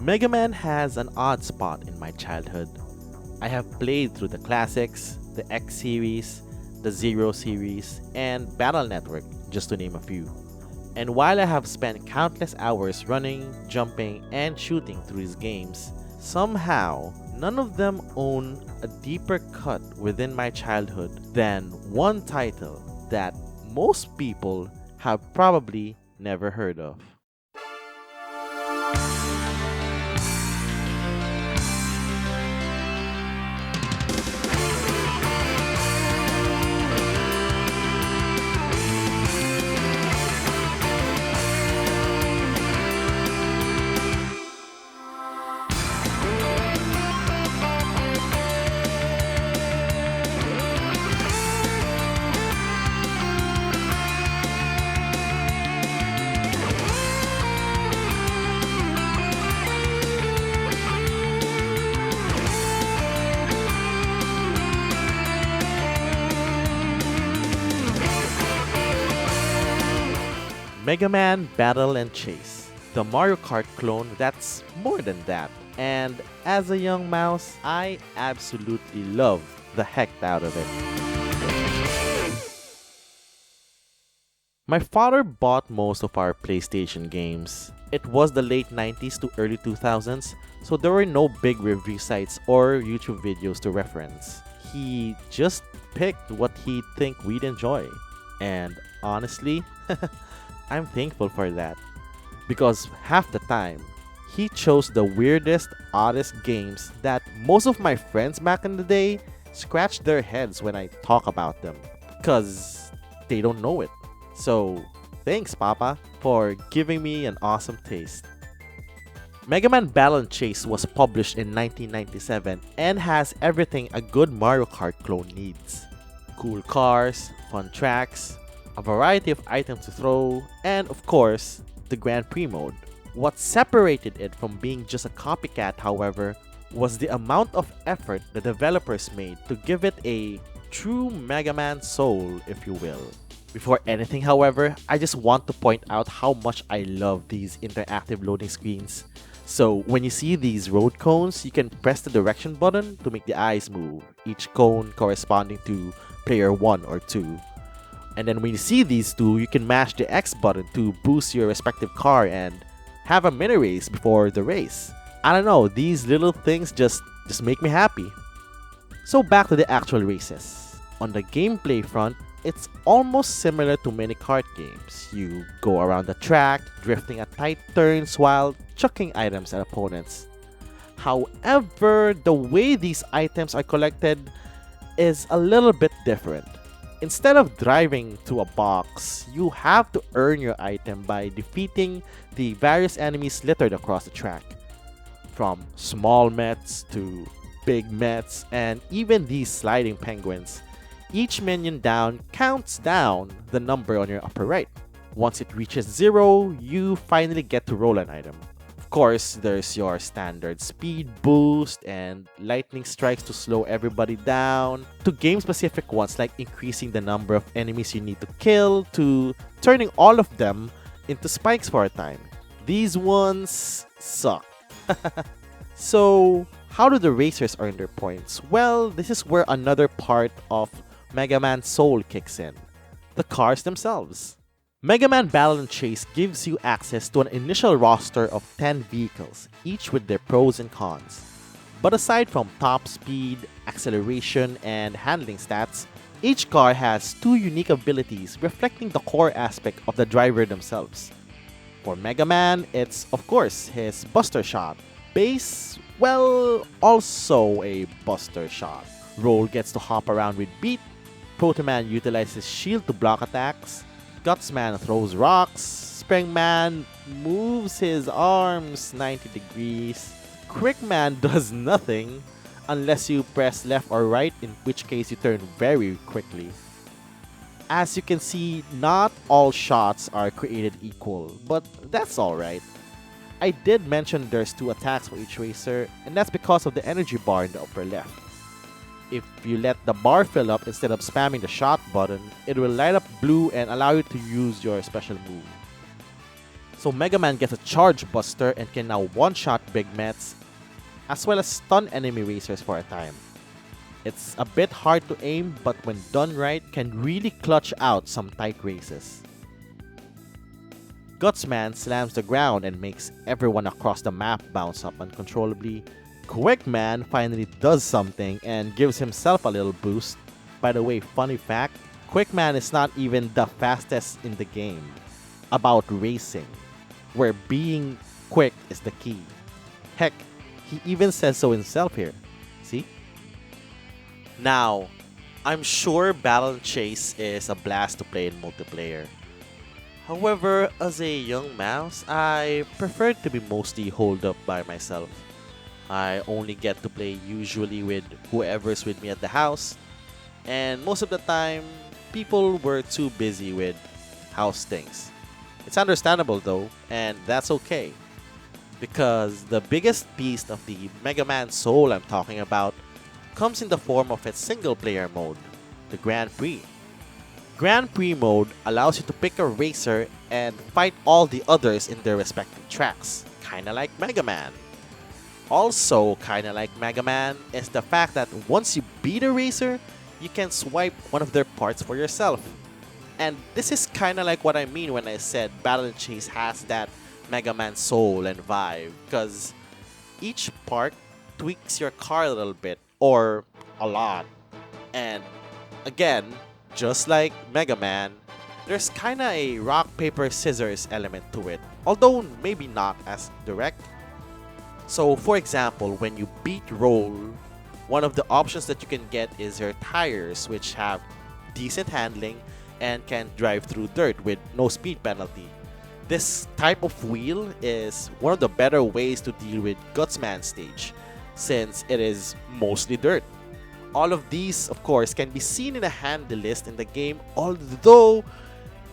Mega Man has an odd spot in my childhood. I have played through the classics, the X series, the Zero series, and Battle Network, just to name a few. And while I have spent countless hours running, jumping, and shooting through these games, somehow none of them own a deeper cut within my childhood than one title that most people have probably never heard of. Mega Man Battle and Chase, the Mario Kart clone that's more than that. And as a young mouse, I absolutely loved the heck out of it. My father bought most of our PlayStation games. It was the late 90s to early 2000s, so there were no big review sites or YouTube videos to reference. He just picked what he'd think we'd enjoy. And honestly, I'm thankful for that. Because half the time, he chose the weirdest, oddest games that most of my friends back in the day scratch their heads when I talk about them. Because they don't know it. So, thanks, Papa, for giving me an awesome taste. Mega Man Battle and Chase was published in 1997 and has everything a good Mario Kart clone needs. Cool cars, fun tracks, a variety of items to throw, and of course, the Grand Prix mode. What separated it from being just a copycat, however, was the amount of effort the developers made to give it a true Mega Man soul, if you will. Before anything, however, I just want to point out how much I love these interactive loading screens. So when you see these road cones, you can press the direction button to make the eyes move, each cone corresponding to player 1 or 2. And then when you see these two, you can mash the X button to boost your respective car and have a mini race before the race. I don't know, these little things just make me happy. So back to the actual races. On the gameplay front, it's almost similar to many kart games. You go around the track, drifting at tight turns while chucking items at opponents. However, the way these items are collected is a little bit different. Instead of driving to a box, you have to earn your item by defeating the various enemies littered across the track. From small Mets to big Mets and even these sliding penguins, each minion down counts down the number on your upper right. Once it reaches 0, you finally get to roll an item. Of course, there's your standard speed boost and lightning strikes to slow everybody down, to game-specific ones like increasing the number of enemies you need to kill, to turning all of them into spikes for a time. These ones suck. So, how do the racers earn their points? Well, this is where another part of Mega Man's soul kicks in. The cars themselves. Mega Man Battle and Chase gives you access to an initial roster of 10 vehicles, each with their pros and cons. But aside from top speed, acceleration, and handling stats, each car has two unique abilities reflecting the core aspect of the driver themselves. For Mega Man, it's of course his Buster Shot. Base, well, also a Buster Shot. Roll gets to hop around with Beat. Proto Man utilizes Shield to block attacks. Gutsman throws rocks. Springman moves his arms 90 degrees. Quickman does nothing unless you press left or right, in which case you turn very quickly. As you can see, not all shots are created equal, but that's alright. I did mention there's 2 attacks for each racer, and that's because of the energy bar in the upper left. If you let the bar fill up instead of spamming the shot button, it will light up blue and allow you to use your special move. So Mega Man gets a Charge Buster and can now one-shot Big Mets, as well as stun enemy racers for a time. It's a bit hard to aim, but when done right, can really clutch out some tight races. Gutsman slams the ground and makes everyone across the map bounce up uncontrollably. Quickman finally does something and gives himself a little boost. By the way, funny fact, Quickman is not even the fastest in the game. About racing, where being quick is the key. Heck, he even says so himself here. See? Now, I'm sure Battle and Chase is a blast to play in multiplayer. However, as a young mouse, I prefer to be mostly holed up by myself. I only get to play usually with whoever's with me at the house, and most of the time, people were too busy with house things. It's understandable though, and that's okay. Because the biggest piece of the Mega Man soul I'm talking about comes in the form of its single player mode, the Grand Prix. Grand Prix mode allows you to pick a racer and fight all the others in their respective tracks, kinda like Mega Man. Also kinda like Mega Man is the fact that once you beat a racer, you can swipe one of their parts for yourself. And this is kinda like what I mean when I said Battle and Chase has that Mega Man soul and vibe, because each part tweaks your car a little bit, or a lot. And again, just like Mega Man, there's kinda a rock, paper, scissors element to it, although maybe not as direct. So for example, when you beat Roll, one of the options that you can get is your tires, which have decent handling and can drive through dirt with no speed penalty. This type of wheel is one of the better ways to deal with Gutsman stage, since it is mostly dirt. All of these, of course, can be seen in a handy list in the game, although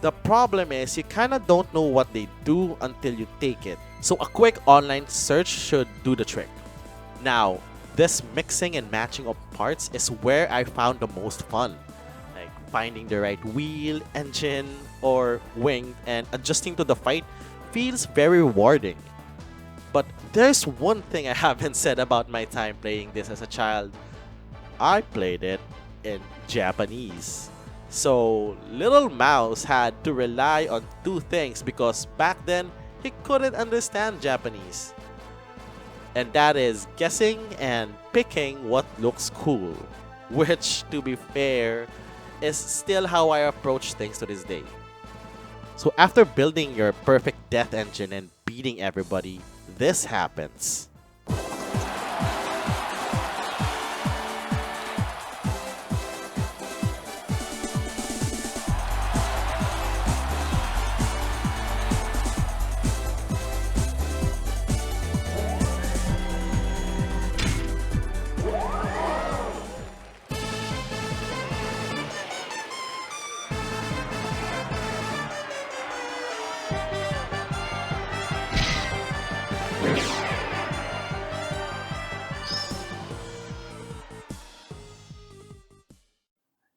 the problem is you kinda don't know what they do until you take it. So a quick online search should do the trick. Now, this mixing and matching of parts is where I found the most fun. Like finding the right wheel, engine, or wing and adjusting to the fight feels very rewarding. But there's one thing I haven't said about my time playing this as a child. I played it in Japanese. So Little Mouse had to rely on two things because back then he couldn't understand Japanese. And that is guessing and picking what looks cool. Which, to be fair, is still how I approach things to this day. So after building your perfect death engine and beating everybody, this happens.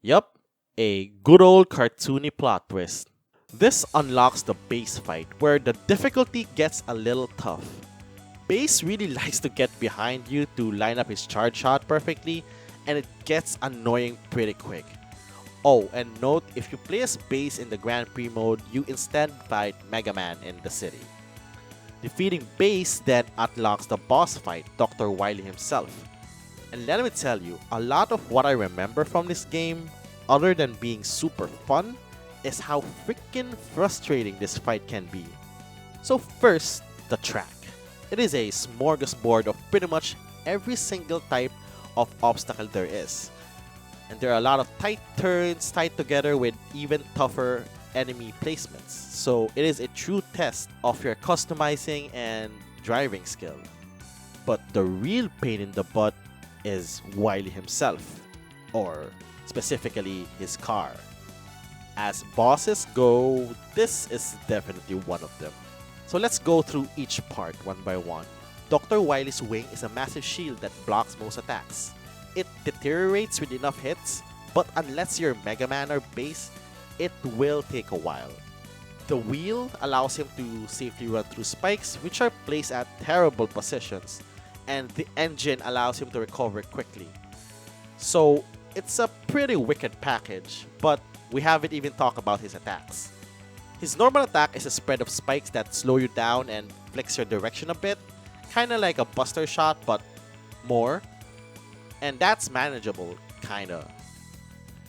Yup, a good old cartoony plot twist. This unlocks the base fight, where the difficulty gets a little tough. Base really likes to get behind you to line up his charge shot perfectly, and it gets annoying pretty quick. Oh, and note, if you play as Base in the Grand Prix mode, you instead fight Mega Man in the city. Defeating Base then unlocks the boss fight, Dr. Wily himself. And let me tell you, a lot of what I remember from this game, other than being super fun, is how freaking frustrating this fight can be. So first, the track. It is a smorgasbord of pretty much every single type of obstacle there is. And there are a lot of tight turns tied together with even tougher enemy placements. So it is a true test of your customizing and driving skill. But the real pain in the butt is Wily himself, or specifically his car. As bosses go, this is definitely one of them. So let's go through each part one by one. Dr. Wily's wing is a massive shield that blocks most attacks. It deteriorates with enough hits, but unless you're Mega Man or Base, it will take a while. The wheel allows him to safely run through spikes, which are placed at terrible positions, and the engine allows him to recover quickly. So it's a pretty wicked package, but we haven't even talked about his attacks. His normal attack is a spread of spikes that slow you down and flex your direction a bit, kinda like a buster shot but more, and that's manageable, kinda.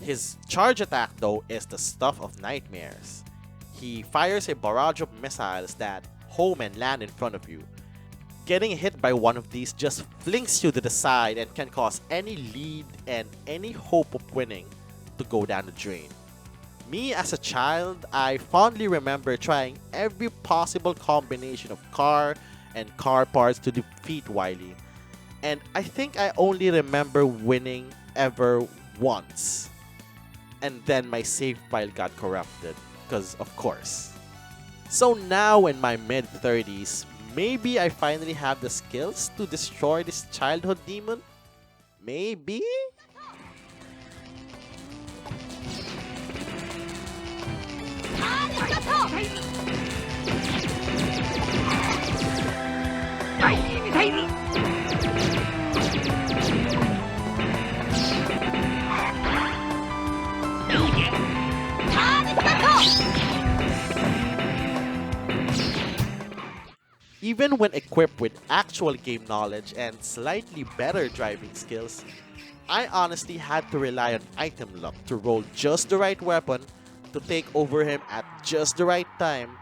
His charge attack though is the stuff of nightmares. He fires a barrage of missiles that home and land in front of you. Getting hit by one of these just flings you to the side and can cause any lead and any hope of winning to go down the drain. Me as a child, I fondly remember trying every possible combination of car and car parts to defeat Wily. And I think I only remember winning ever once. And then my save file got corrupted, because of course. So now in my mid-30s, maybe I finally have the skills to destroy this childhood demon? Maybe? Even when equipped with actual game knowledge and slightly better driving skills, I honestly had to rely on item luck to roll just the right weapon to take over him at just the right time,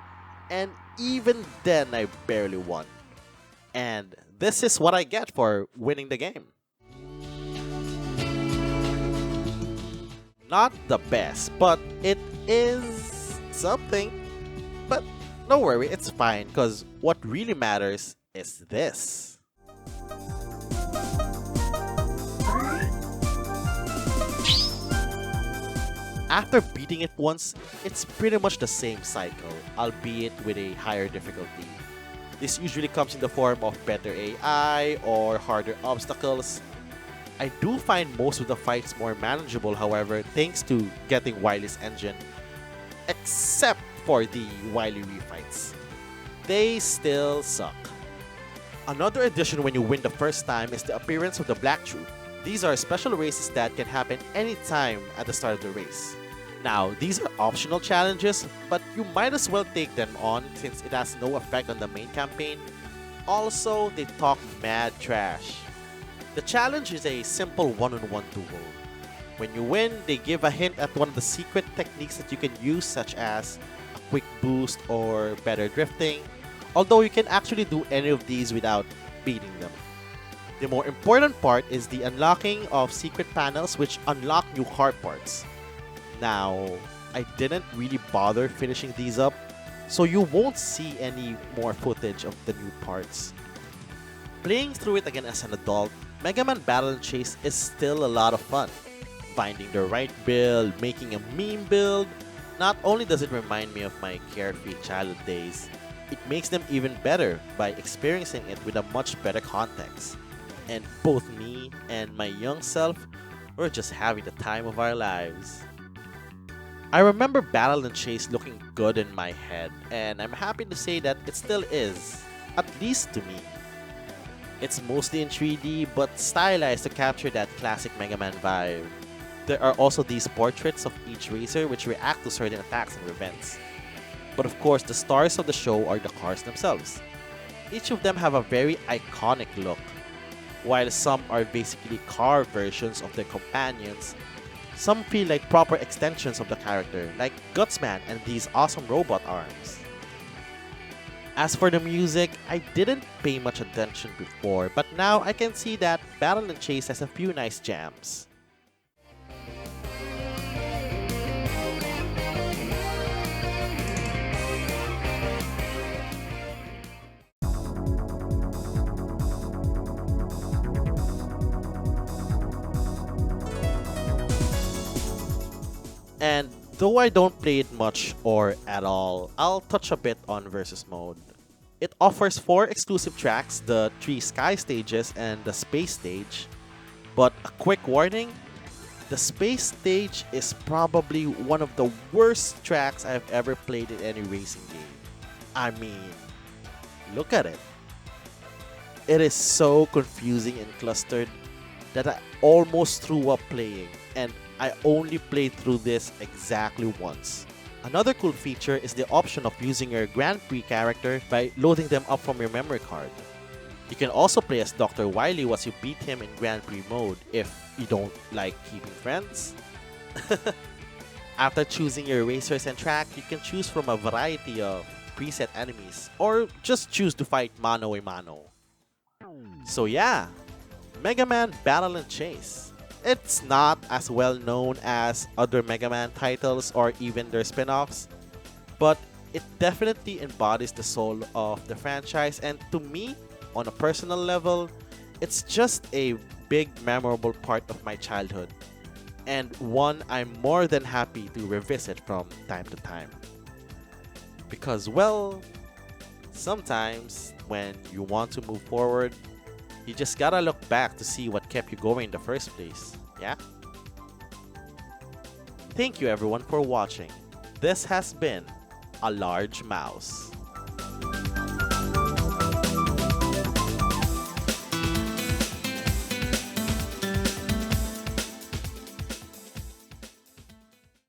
and even then I barely won. And this is what I get for winning the game. Not the best, but it is something. But don't worry, it's fine, because what really matters is this. After beating it once, it's pretty much the same cycle, albeit with a higher difficulty. This usually comes in the form of better AI or harder obstacles. I do find most of the fights more manageable, however, thanks to getting Wily's engine, except for the Wily refights. They still suck. Another addition when you win the first time is the appearance of the Black Troop. These are special races that can happen anytime at the start of the race. Now, these are optional challenges, but you might as well take them on since it has no effect on the main campaign. Also, they talk mad trash. The challenge is a simple one-on-one duel. When you win, they give a hint at one of the secret techniques that you can use, such as a quick boost or better drifting, although you can actually do any of these without beating them. The more important part is the unlocking of secret panels which unlock new car parts. Now, I didn't really bother finishing these up, so you won't see any more footage of the new parts. Playing through it again as an adult, Megaman Battle and Chase is still a lot of fun. Finding the right build, making a meme build, not only does it remind me of my carefree childhood days, it makes them even better by experiencing it with a much better context. And both me and my young self were just having the time of our lives. I remember Battle and Chase looking good in my head, and I'm happy to say that it still is, at least to me. It's mostly in 3D, but stylized to capture that classic Mega Man vibe. There are also these portraits of each racer which react to certain attacks and events. But of course, the stars of the show are the cars themselves. Each of them have a very iconic look. While some are basically car versions of their companions, some feel like proper extensions of the character, like Gutsman and these awesome robot arms. As for the music, I didn't pay much attention before, but now I can see that Battle and Chase has a few nice jams. And though I don't play it much or at all, I'll touch a bit on Versus Mode. It offers 4 exclusive tracks, the 3 Sky stages and the Space stage. But a quick warning, The space stage is probably one of the worst tracks I've ever played in any racing game. I mean, look at it. It is so confusing and clustered that I almost threw up playing, and I only played through this exactly once. Another cool feature is the option of using your Grand Prix character by loading them up from your memory card. You can also play as Dr. Wily once you beat him in Grand Prix mode if you don't like keeping friends. After choosing your racers and track, you can choose from a variety of preset enemies or just choose to fight mano a mano. So yeah, Mega Man Battle and Chase. It's not as well known as other Mega Man titles or even their spin-offs, but it definitely embodies the soul of the franchise, and to me, on a personal level, it's just a big memorable part of my childhood, and one I'm more than happy to revisit from time to time. Because, well, sometimes when you want to move forward, you just gotta look back to see what kept you going in the first place, yeah? Thank you everyone for watching. This has been A Large Mouse.